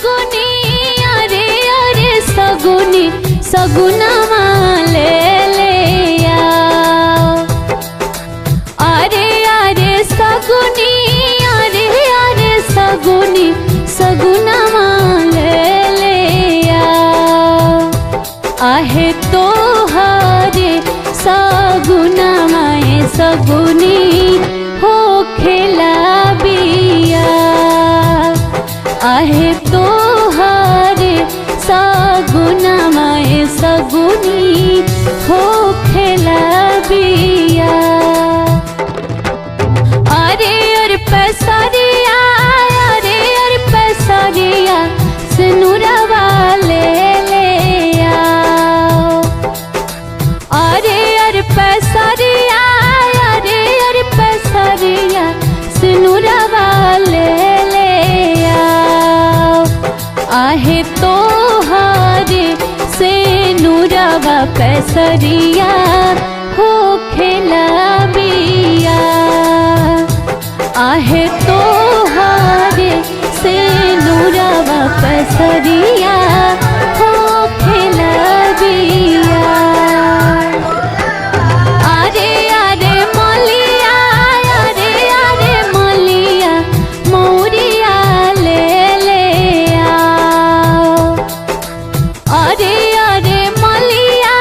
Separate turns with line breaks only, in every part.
सगुनी अरे अरे सगुनी सगुनामा ले आओ। अरे अरे सगुनी अरे अरे सगुनी सगुनामा ले आओ। आहे तो हरे सगुनामा सगुनी हो खेला बिया। आहे तो हरे सगुनामा सगुनी हो खेला बिया। अरे अरे पैसरिया अरे अरे पैसरिया सिनुरवा ले आओ। अरे अरे पैसरिया अरे अरे पैसरिया सिनुरवा ले आओ। आहे तो हरे से नूरवा पैसरिया हो खेला बिया। आहे तो हरे से नूरवा पैसरिया हो खेला बिया। अरे अरे मलिया अरे अरे मलिया मौरिया ले आओ। अरे अरे मलिया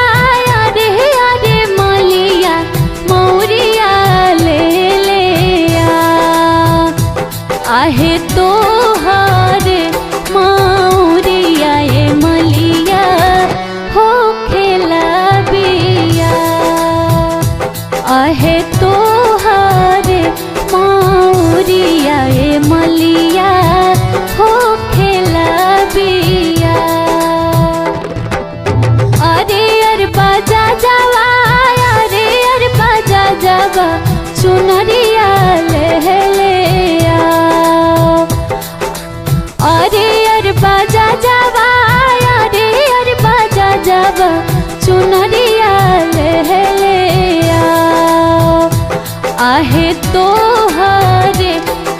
अरे अरे मलिया मौरिया ले आओ। आहे तो हरे मौरिया मलिया हो खेला बिया। आहे तो हरे मौरिया मलिया हो खेला बिया। अरे अरे बाजा जावा अरे अरे बाजा जावा चुनरिया ले आओ। अरे अरे बाजा जावा अरे अरे बाजा जावा चुनरिया ले आओ। आहे तो हरे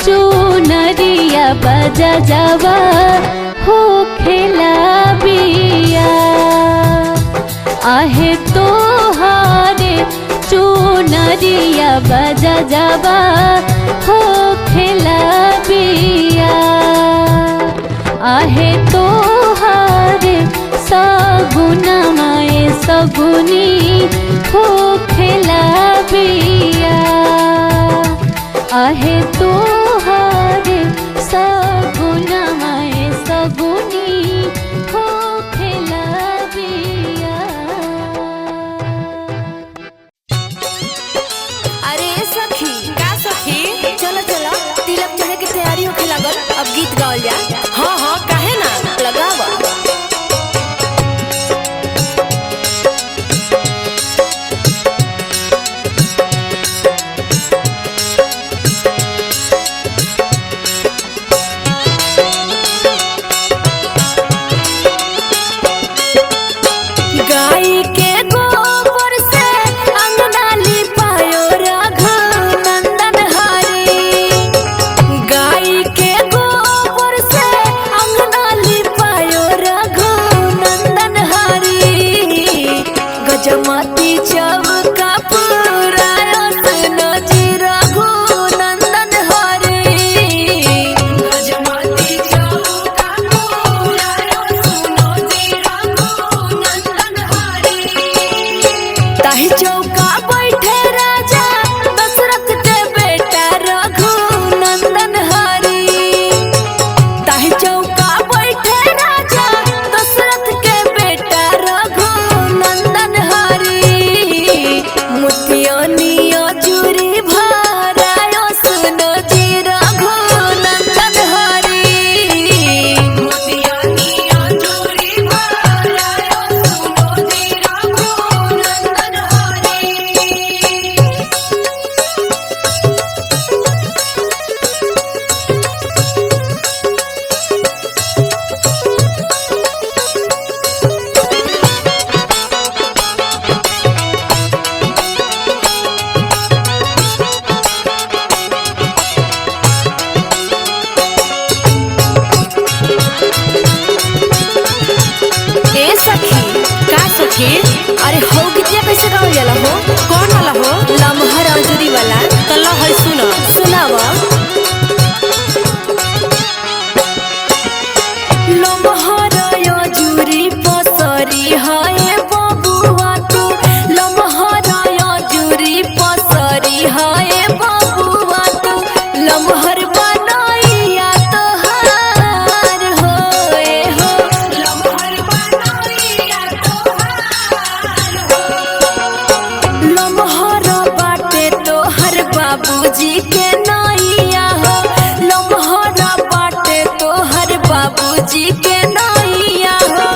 चुनरिया बाजा जावा हो खेला बिया। आहे तो हरे चुनरिया बाजा जावा हो खेला बिया। आहे तो हरे सगुनामा सगुनी हो खेला बिया। आहे तो हरे सगुनामा सगुनी हो खेला बिया।
अरे सखी का सखी चलो चलो तिलक चढ़े के तैयारी होके लागल। अब गीत गावल जा। हाँ हाँ काहे ना लगावा। सखी। अरे हो गीतिया कैसे गावल जाला हो? कौन वाला हो? लमहर अंजुरी वाला। तो लो है सुनो। सुनावा। लमहर अंजुरी पसरी है बबुआ तू, लमहर अंजुरी पसरी है बबुआ तू, लमहर बनैया तोहार होए हो, लमहर बनैया तोहार हो। लमहर बाटे तोहर बाबूजी के नैया हो, लमहर बाटे तोहर बाबूजी के नैया हो,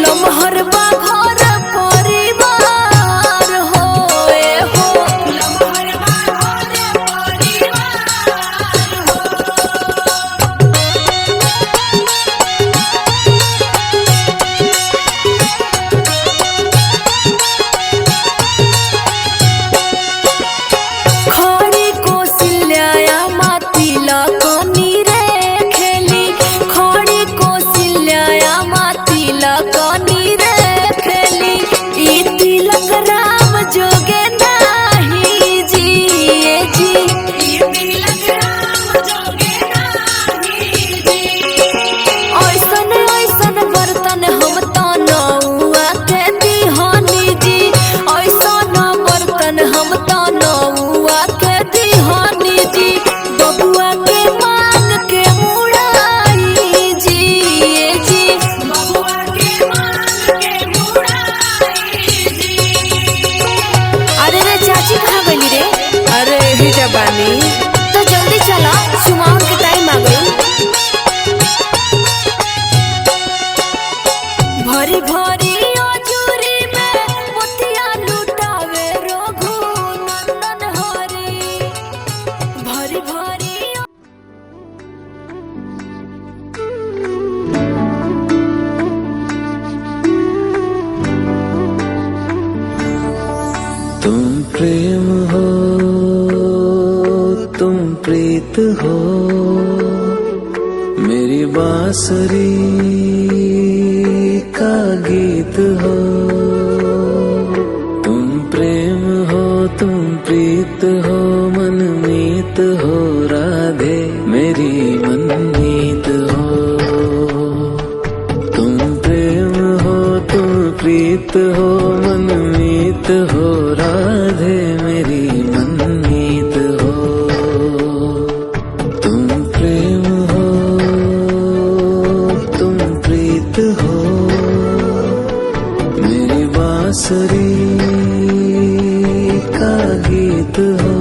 लमहर बा घर परिवार होए हो, लमहर बा घर परिवार हो। खड़ी कोसिल्या माती लकनी रे खेली, खड़ी कोसिल्या माती लकनी रे खेली, ई तिलक राम जोगे नाही जिए जी, ई तिलक राम जोगे नाही जी। ऐसन ऐसन बर्तन हम तो नौआ के दिहानी जी, ऐसन बर्तन हम तो नौआ के दिहानी जी, बबुआ के मांग के मुड़ाई जी ए जी, बबुआ के मांग के मुड़ाई जी। अरे रे चाची कहाँ गई रे?
अरे ही जबानी
तो जल्दी चला, सुमाउन के टाइम आ गई। भरी भरी अजूरी में मोतिया लुटावे रघु नंदन हरी, भरी भरी।
तुम प्रेम हो, तुम प्रीत हो, मेरी बांसुरी का गीत हो। तुम प्रेम हो, तुम प्रीत हो, मनमीत हो, राधे मेरी मनमीत हो। तुम प्रेम हो, तुम प्रीत हो, मनमीत हो, राधे मेरी मनमीत हो। तुम प्रेम हो, तुम प्रीत हो, मेरी बांसुरी का गीत हो।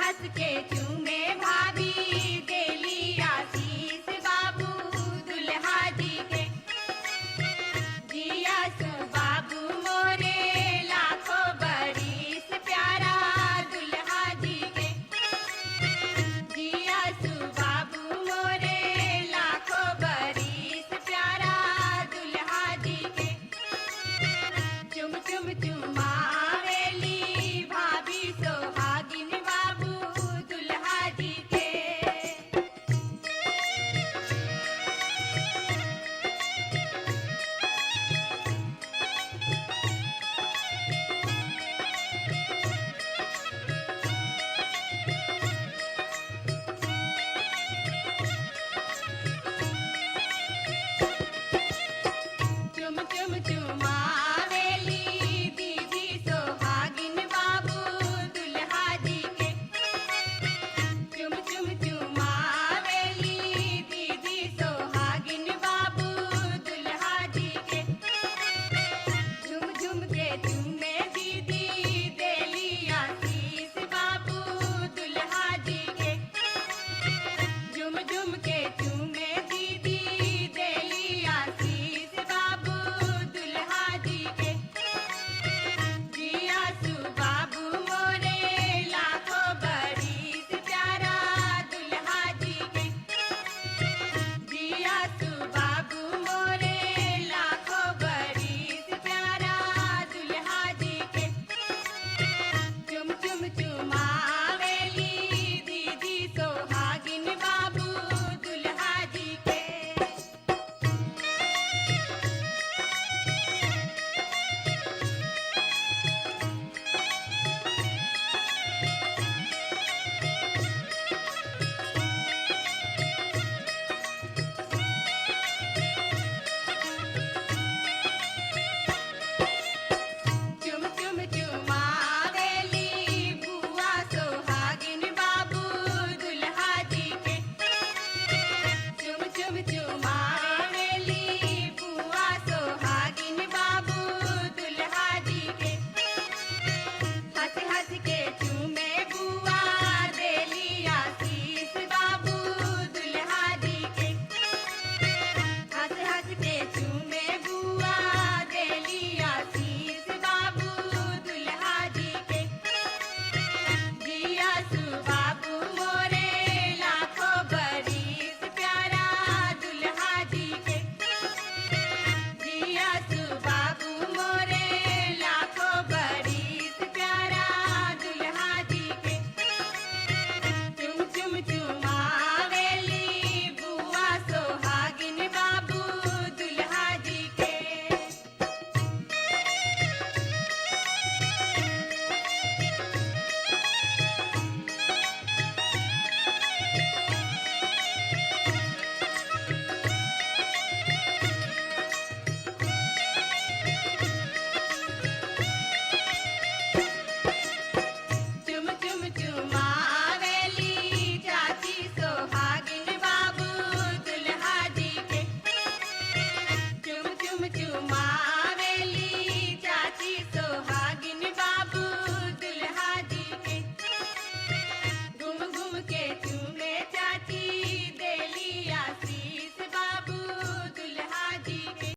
हंस के